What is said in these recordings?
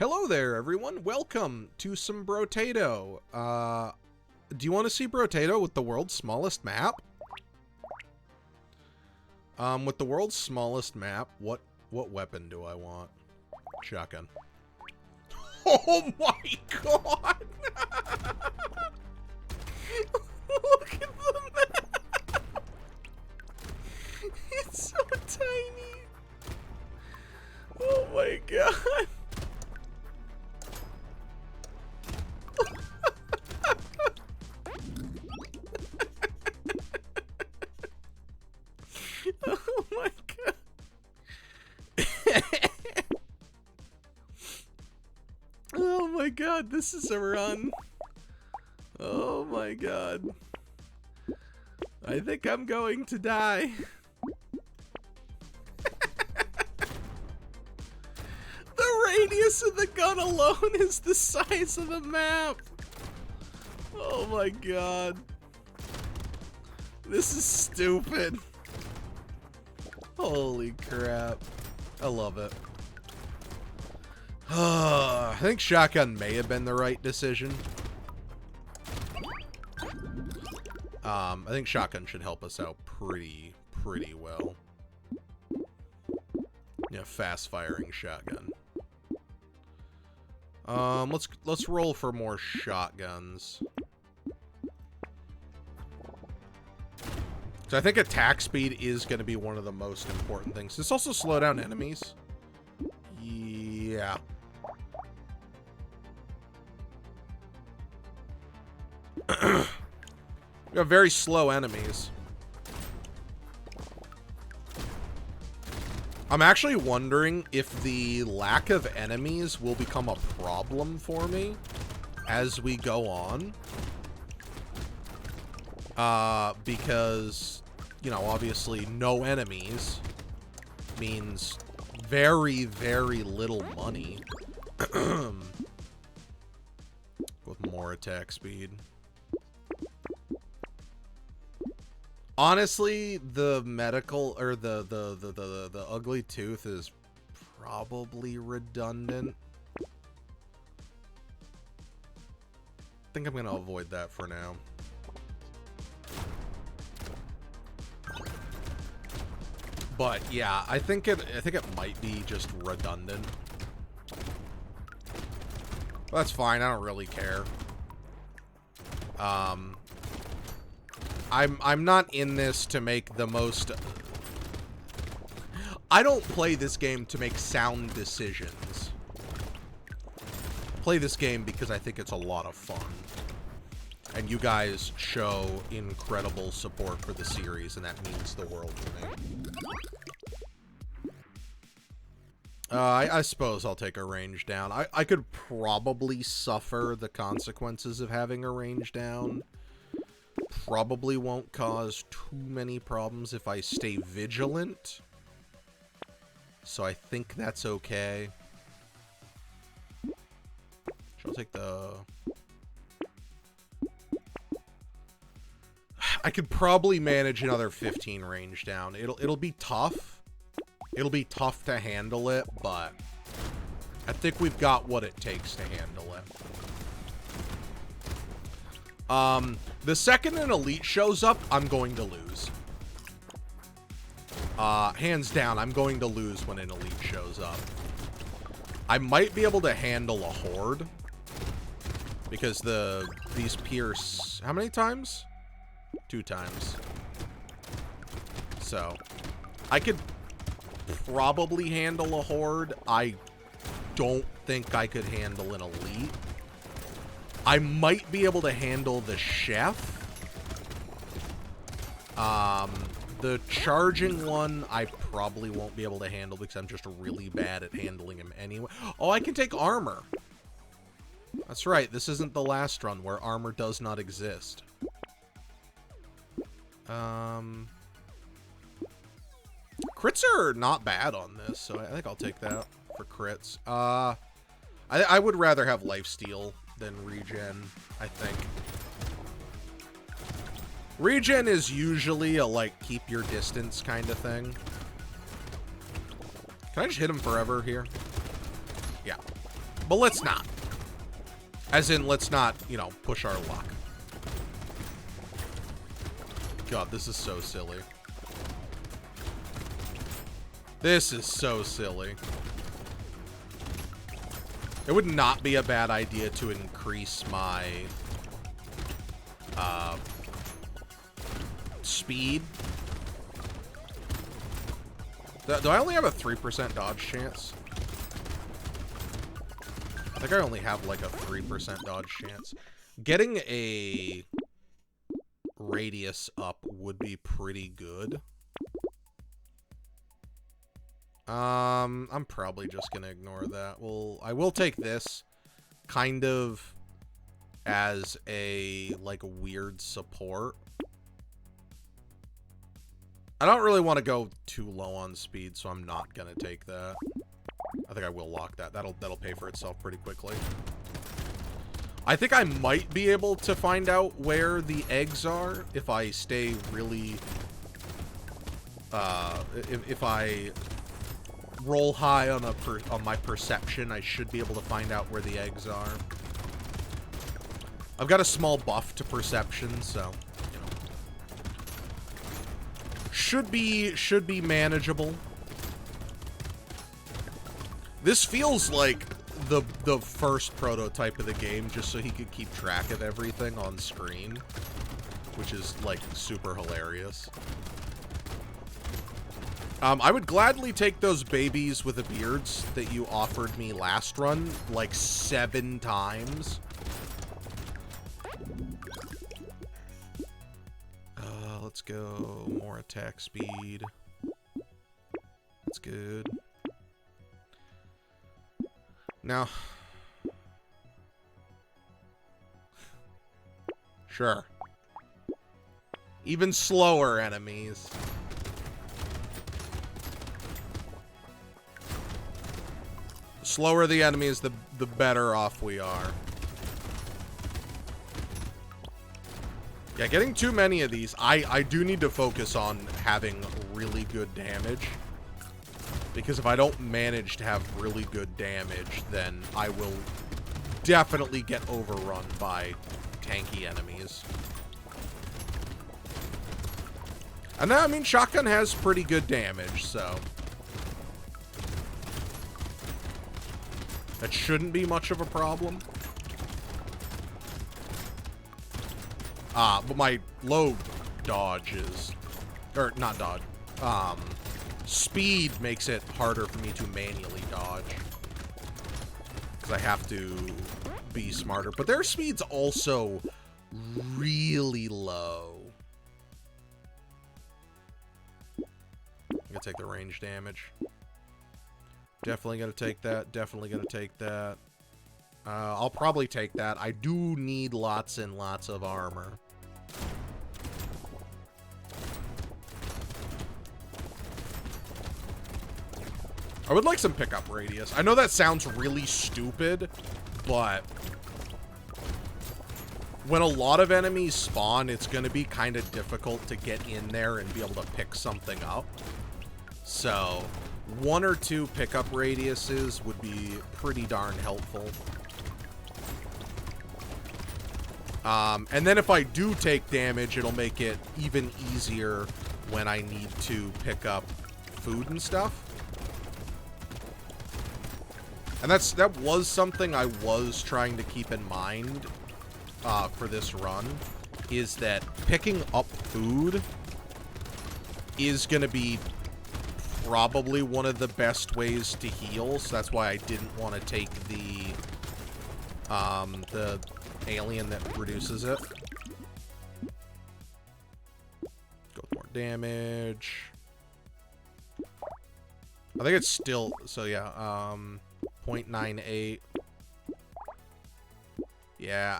Hello there, everyone. Welcome to some Brotato. Do you want to see Brotato with the world's smallest map? With the world's smallest map, what weapon do I want? Shotgun. Oh my god! Look at the map! It's so tiny! Oh my god! Oh my god. Oh my god, this is a run. Oh my god. I think I'm going to die. The radius of the gun alone is the size of the map. Oh my god. This is stupid. Holy crap. I love it. I think shotgun may have been the right decision. I think shotgun should help us out pretty well. Yeah, fast firing shotgun. Let's roll for more shotguns. So I think attack speed is going to be one of the most important things. This also slow down enemies. Yeah. We have very slow enemies. I'm actually wondering if the lack of enemies will become a problem for me as we go on. Because, you know, obviously no enemies means very little money. With more attack speed. Honestly, the medical or the ugly tooth is probably redundant. I think I'm gonna avoid that for now. But yeah, I think it might be just redundant. That's fine. I don't really care. I'm not in this to make the most. I don't play this game to make sound decisions. I play this game because I think it's a lot of fun. And you guys show incredible support for the series, and that means the world to me. I suppose I'll take a range down. I could probably suffer the consequences of having a range down. Probably won't cause too many problems if I stay vigilant. So I think that's okay. I'll take the... I could probably manage another 15 range down. It'll be tough. It'll be tough to handle it, but I think we've got what it takes to handle it. The second an elite shows up, I'm going to lose. Hands down, I'm going to lose when an elite shows up. I might be able to handle a horde because these pierce how many times? 2 times. So, I could probably handle a horde. I don't think I could handle an elite. I might be able to handle the chef. The charging one, I probably won't be able to handle because I'm just really bad at handling him anyway. Oh, I can take armor. That's right. This isn't the last run where armor does not exist. Crits are not bad on this, so I think I'll take that for crits. I would rather have lifesteal than regen, I think. Regen is usually a, like, keep your distance kind of thing. Can I just hit him forever here? Yeah. But let's not. As in, let's not, you know, push our luck. God, this is so silly. This is so silly. It would not be a bad idea to increase my speed. Do I only have a 3% dodge chance? I think I only have like a 3% dodge chance. Getting a radius up would be pretty good. I'm probably just gonna ignore that. I will take this kind of as a like weird support. I don't really want to go too low on speed, so I'm not gonna take that. I think I will lock that. That'll pay for itself pretty quickly. I think I might be able to find out where the eggs are if I stay really if I roll high on my perception. I should be able to find out where the eggs are. I've got a small buff to perception, so you know, should be manageable. This feels like the first prototype of the game, just so he could keep track of everything on screen, which is like super hilarious. I would gladly take those babies with the beards that you offered me last run, like 7 times. Let's go more attack speed. That's good. Now, sure. Even slower enemies. The slower the enemies, the better off we are. Yeah, getting too many of these, I do need to focus on having really good damage. Because if I don't manage to have really good damage, then I will definitely get overrun by tanky enemies. And then, I mean, shotgun has pretty good damage, so that shouldn't be much of a problem. But my low dodge is, or not dodge, speed makes it harder for me to manually dodge. Because I have to be smarter. But their speed's also really low. I'm gonna take the range damage. Definitely gonna take that. Definitely gonna take that. I'll probably take that. I do need lots and lots of armor. I would like some pickup radius. I know that sounds really stupid, but when a lot of enemies spawn, it's going to be kind of difficult to get in there and be able to pick something up. So 1 or 2 pickup radiuses would be pretty darn helpful. And then if I do take damage, it'll make it even easier when I need to pick up food and stuff. And that was something I was trying to keep in mind for this run, is that picking up food is going to be probably one of the best ways to heal. So that's why I didn't want to take the alien that reduces it. Go with more damage. I think it's still, so yeah, 0.98. Yeah,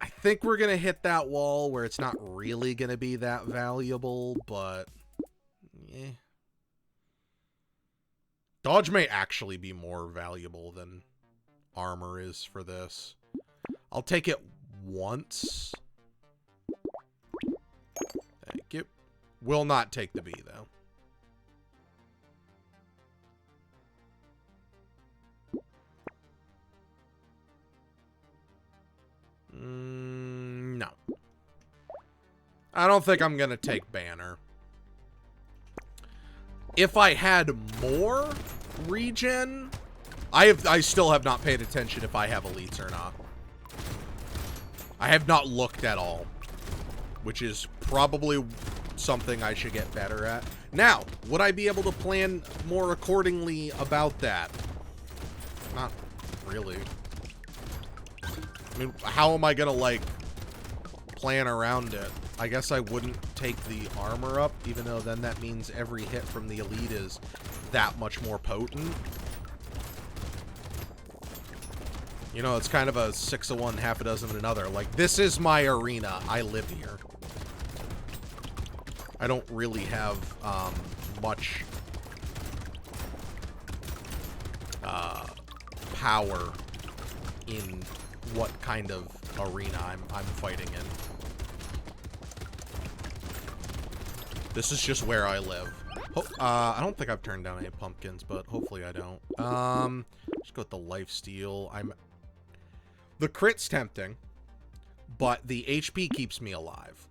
I think we're gonna hit that wall where it's not really gonna be that valuable, but yeah. Dodge may actually be more valuable than armor is for this. I'll take it once. Thank you. Will not take the B, though. I don't think I'm gonna take banner. If I had more regen, I still have not paid attention if I have elites or not. I have not looked at all, which is probably something I should get better at. Now, would I be able to plan more accordingly about that? Not really. I mean, how am I gonna, like, plan around it? I guess I wouldn't take the armor up, even though then that means every hit from the elite is that much more potent. You know, it's kind of a 6 of one, half a dozen of another. Like, this is my arena. I live here. I don't really have much power in what kind of arena I'm fighting in. This is just where I live. I don't think I've turned down any pumpkins, but hopefully I don't. Just go with the lifesteal. The crit's tempting, but the HP keeps me alive.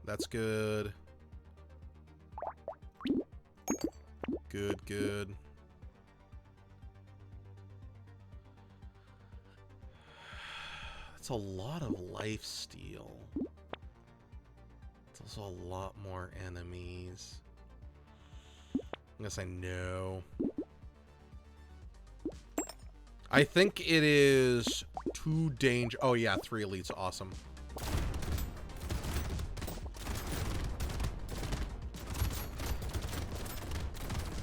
That's good. Good, good. That's a lot of lifesteal. It's also a lot more enemies. I guess I know. I think it is too dangerous. Oh yeah, 3 elites, awesome.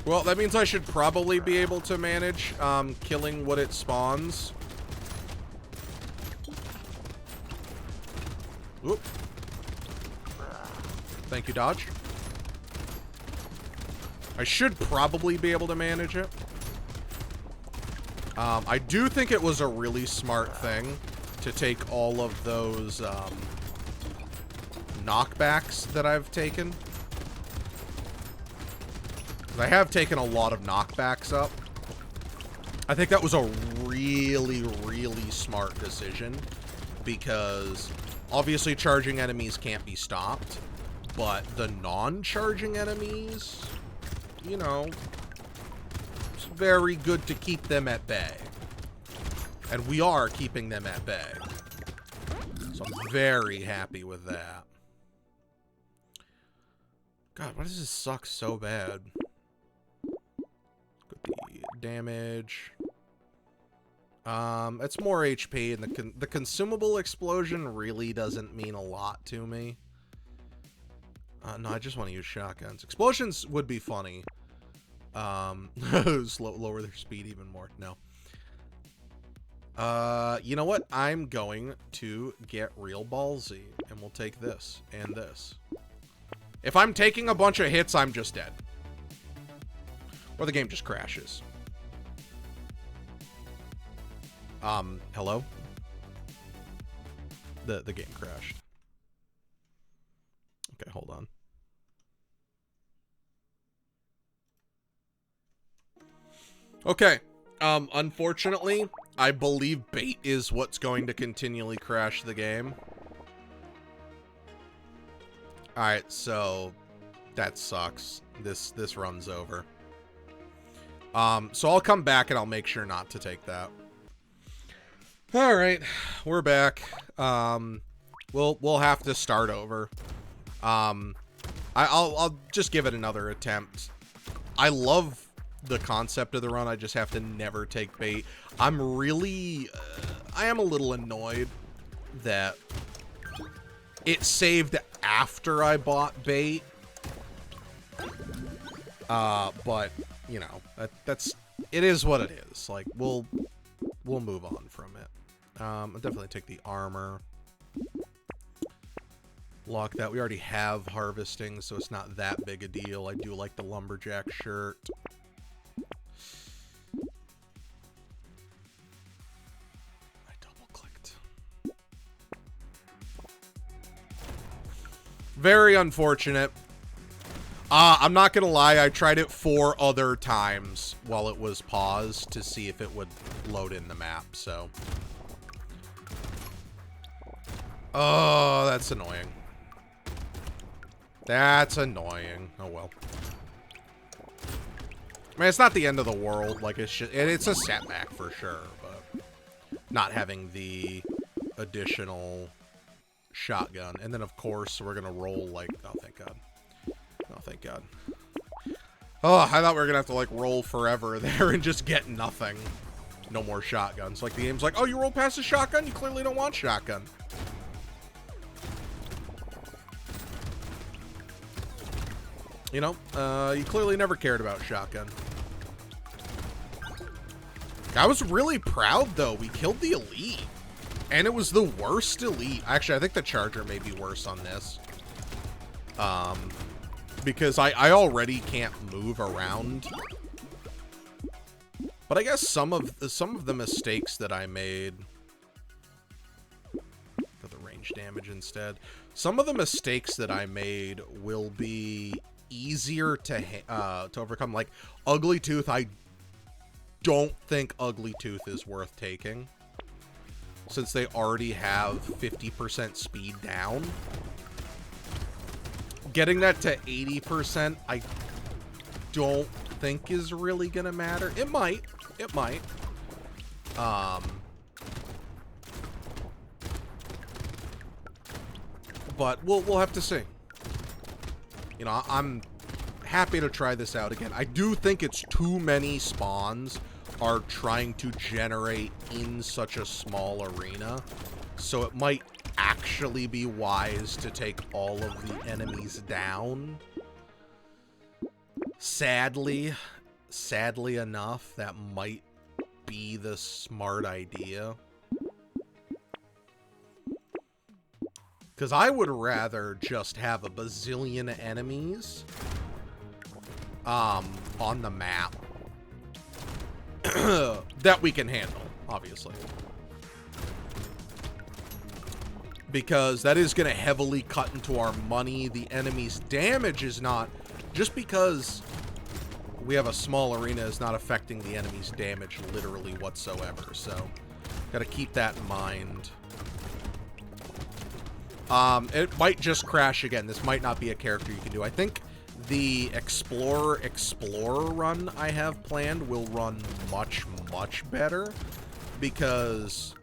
Well, that means I should probably be able to manage killing what it spawns. Oop. Thank you, dodge. I should probably be able to manage it. I do think it was a really smart thing to take all of those knockbacks that I've taken. I have taken a lot of knockbacks up. I think that was a really, really smart decision because obviously charging enemies can't be stopped, but the non-charging enemies, you know, it's very good to keep them at bay. And we are keeping them at bay. So I'm very happy with that. God, why does this suck so bad? Damage. It's more HP, and the consumable explosion really doesn't mean a lot to me. No, I just want to use shotguns. Explosions would be funny. Lower their speed even more. No. You know what? I'm going to get real ballsy, and we'll take this and this. If I'm taking a bunch of hits, I'm just dead. Or the game just crashes. Hello? The game crashed. Okay, hold on. Okay. Unfortunately, I believe bait is what's going to continually crash the game. Alright, so that sucks. This runs over. So I'll come back and I'll make sure not to take that. All right, we're back. We'll have to start over. I'll just give it another attempt. I love the concept of the run. I just have to never take bait. I'm really, I am a little annoyed that it saved after I bought bait. But you know, it is what it is. Like we'll move on from it. I'll definitely take the armor. Lock that. We already have harvesting, so it's not that big a deal. I do like the lumberjack shirt. I double-clicked. Very unfortunate. I'm not gonna lie, I tried it 4 other times while it was paused to see if it would load in the map, so. Oh, that's annoying. That's annoying. Oh, well. I mean, it's not the end of the world. Like, it's a setback for sure, but not having the additional shotgun. And then, of course, we're going to roll, like... Oh, thank God. Oh, thank God. Oh, I thought we were going to have to, like, roll forever there and just get nothing. No more shotguns. Like, the game's like, oh, you rolled past a shotgun? You clearly don't want shotgun. You know, you clearly never cared about shotgun. I was really proud, though. We killed the elite. And it was the worst elite. Actually, I think the charger may be worse on this. Because I already can't move around. But I guess some of the mistakes that I made... For the range damage instead. Some of the mistakes that I made will be easier to overcome. Like, Ugly Tooth, I don't think Ugly Tooth is worth taking. Since they already have 50% speed down. Getting that to 80%, I don't think is really gonna matter. It might. It might. But we'll have to see. You know, I'm happy to try this out again. I do think it's too many spawns are trying to generate in such a small arena. So it might actually be wise to take all of the enemies down. Sadly enough, that might be the smart idea. Because I would rather just have a bazillion enemies on the map that we can handle, obviously. Because that is going to heavily cut into our money. The enemy's damage is not... Just because we have a small arena is not affecting the enemy's damage literally whatsoever. So, got to keep that in mind. It might just crash again. This might not be a character you can do. I think the Explorer run I have planned will run much, much better. Because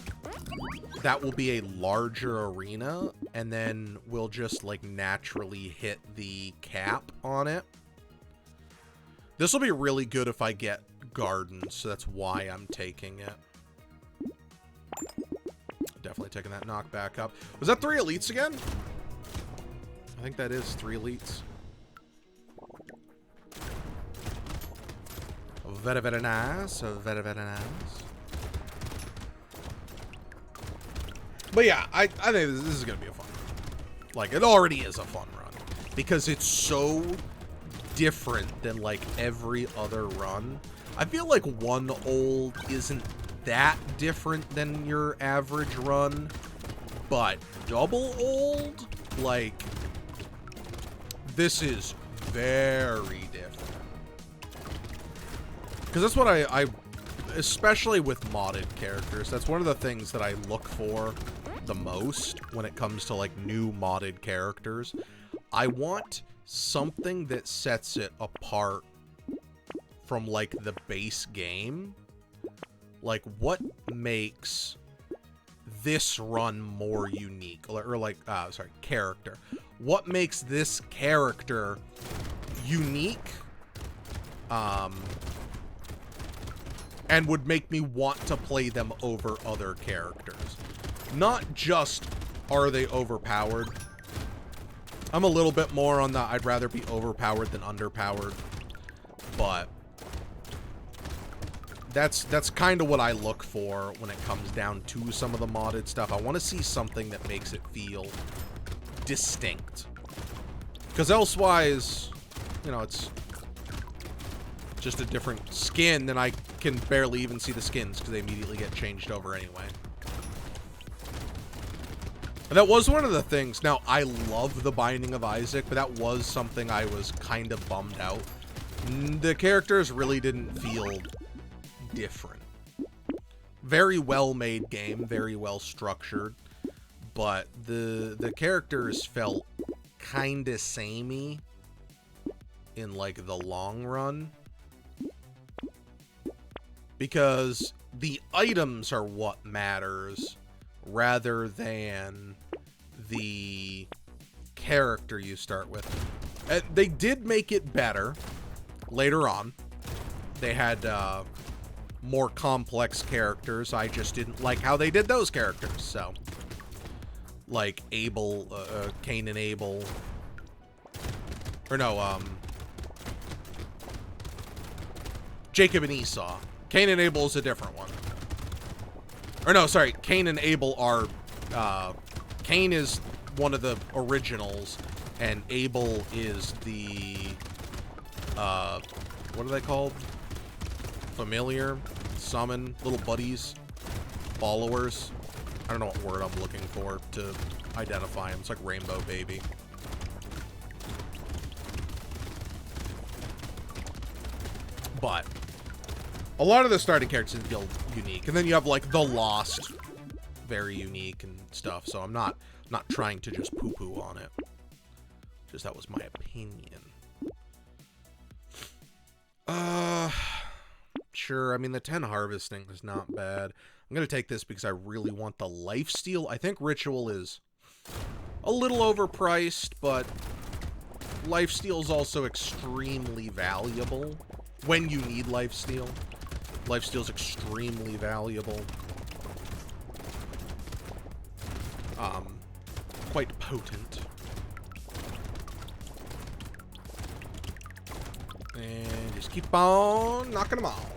that will be a larger arena. And then we'll just, like, naturally hit the cap on it. This will be really good if I get Gardens. So that's why I'm taking it. Definitely taking that knockback up. Was that 3 elites again? I think that is 3 elites. Very, very nice. Very, very nice. But yeah, I think this is going to be a fun run. Like, it already is a fun run. Because it's so different than, like, every other run. I feel like one old isn't that different than your average run, but double old, like, this is very different. Because that's what I especially with modded characters, that's one of the things that I look for the most when it comes to, like, new modded characters. I want something that sets it apart from, like, the base game. Like, what makes this run more unique? Or like, character. What makes this character unique? And would make me want to play them over other characters. Not just, are they overpowered? I'm a little bit more on the, I'd rather be overpowered than underpowered. But that's kind of what I look for when it comes down to some of the modded stuff. I want to see something that makes it feel distinct. Because elsewise, you know, it's just a different skin, and I can barely even see the skins because they immediately get changed over anyway. And that was one of the things. Now, I love the Binding of Isaac, but that was something I was kind of bummed out. The characters really didn't feel different. Very well made game, very well structured, but the characters felt kinda samey in, like, the long run. Because the items are what matters, rather than the character you start with. They did make it better later on. They had more complex characters. I just didn't like how they did those characters. So, like Abel, Cain and Abel, or no, Jacob and Esau. Cain and Abel is a different one. Or no, sorry, Cain and Abel are, Cain is one of the originals, and Abel is the, what are they called? Familiar? Summon? Little buddies? Followers? I don't know what word I'm looking for to identify him. It's like Rainbow Baby. But a lot of the starting characters feel unique. And then you have, like, the Lost. Very unique and stuff. So I'm not trying to just poo-poo on it. Just that was my opinion. Sure. I mean, the 10 harvesting is not bad. I'm going to take this because I really want the lifesteal. I think Ritual is a little overpriced, but lifesteal is also extremely valuable when you need lifesteal. Lifesteal is extremely valuable. Quite potent. And just keep on knocking them off.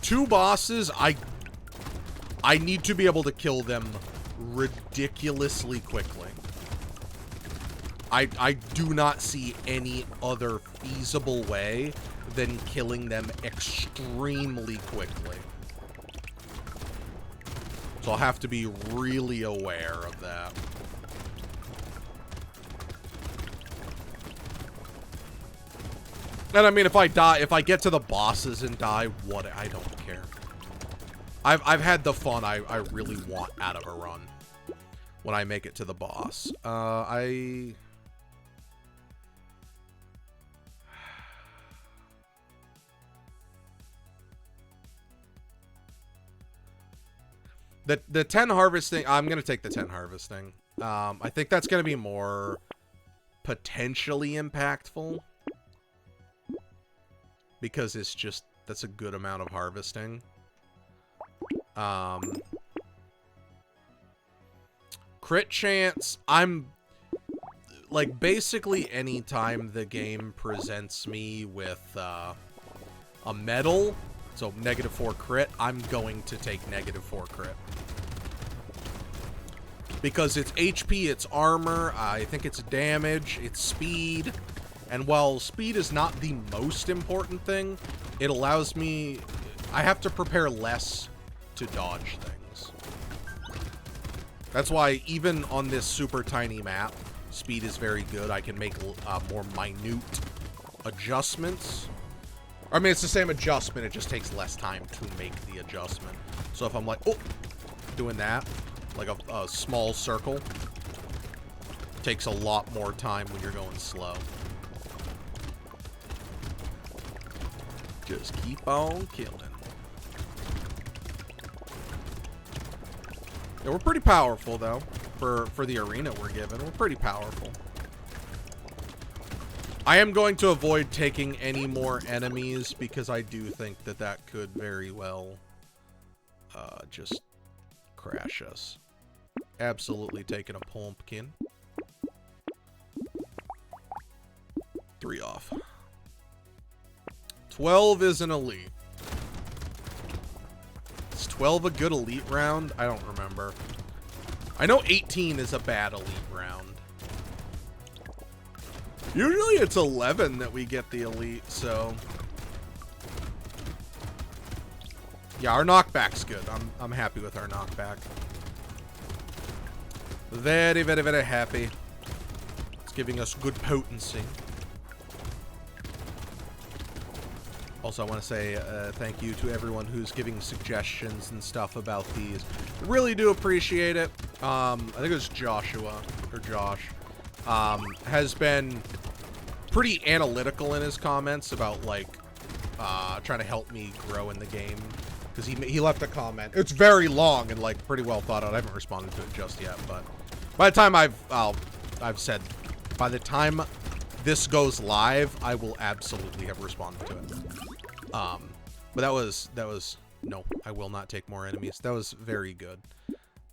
2 bosses, I need to be able to kill them ridiculously quickly. I do not see any other feasible way than killing them extremely quickly. So I'll have to be really aware of that. And I mean, if I get to the bosses and die, what? I don't care. I've had the fun I really want out of a run when I make it to the boss. The 10 harvesting, I'm going to take the 10 harvesting. I think that's going to be more potentially impactful. Because it's just, that's a good amount of harvesting. Crit chance, I'm, like, basically anytime the game presents me with a medal, so -4 crit, I'm going to take -4 crit. Because it's HP, it's armor, I think it's damage, it's speed. And while speed is not the most important thing, it allows me... I have to prepare less to dodge things. That's why even on this super tiny map, speed is very good. I can make more minute adjustments. I mean, it's the same adjustment, it just takes less time to make the adjustment. So if I'm like, oh, doing that, like a small circle, takes a lot more time when you're going slow. Just keep on killing. Yeah, we're pretty powerful, though. For the arena we're given. We're pretty powerful. I am going to avoid taking any more enemies because I do think that that could very well just crash us. Absolutely taking a pumpkin. 3 off. 12 is an elite. Is 12 a good elite round? I don't remember. I know 18 is a bad elite round. Usually it's 11 that we get the elite, so... Yeah, our knockback's good. I'm happy with our knockback. Very, very, very happy. It's giving us good potency. Also, I want to say thank you to everyone who's giving suggestions and stuff about these. I really do appreciate it. I think it was Joshua, or Josh, has been pretty analytical in his comments about, like, trying to help me grow in the game. Because he left a comment. It's very long and, like, pretty well thought out. I haven't responded to it just yet, but by the time I've said, by the time this goes live, I will absolutely have responded to it. But that was, no, I will not take more enemies. That was very good.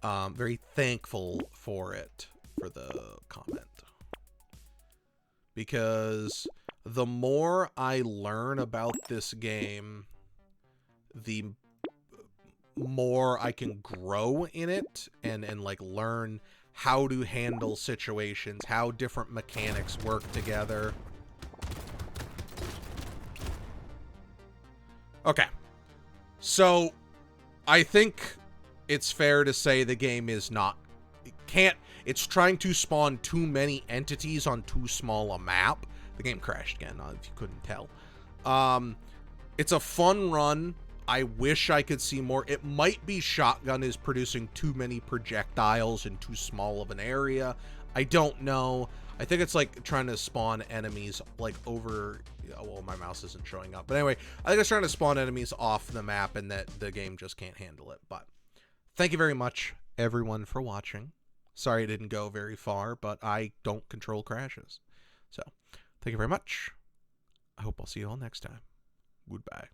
Very thankful for it, for the comment. Because the more I learn about this game, the more I can grow in it and like learn how to handle situations, how different mechanics work together. Okay. So I think it's fair to say the game is not, it's trying to spawn too many entities on too small a map. The game crashed again, if you couldn't tell. It's a fun run. I wish I could see more. It might be Shotgun is producing too many projectiles in too small of an area. I don't know. I think it's like trying to spawn enemies like over, well, my mouse isn't showing up. But anyway, I think it's trying to spawn enemies off the map and that the game just can't handle it. But thank you very much, everyone, for watching. Sorry it didn't go very far, but I don't control crashes. So thank you very much. I hope I'll see you all next time. Goodbye.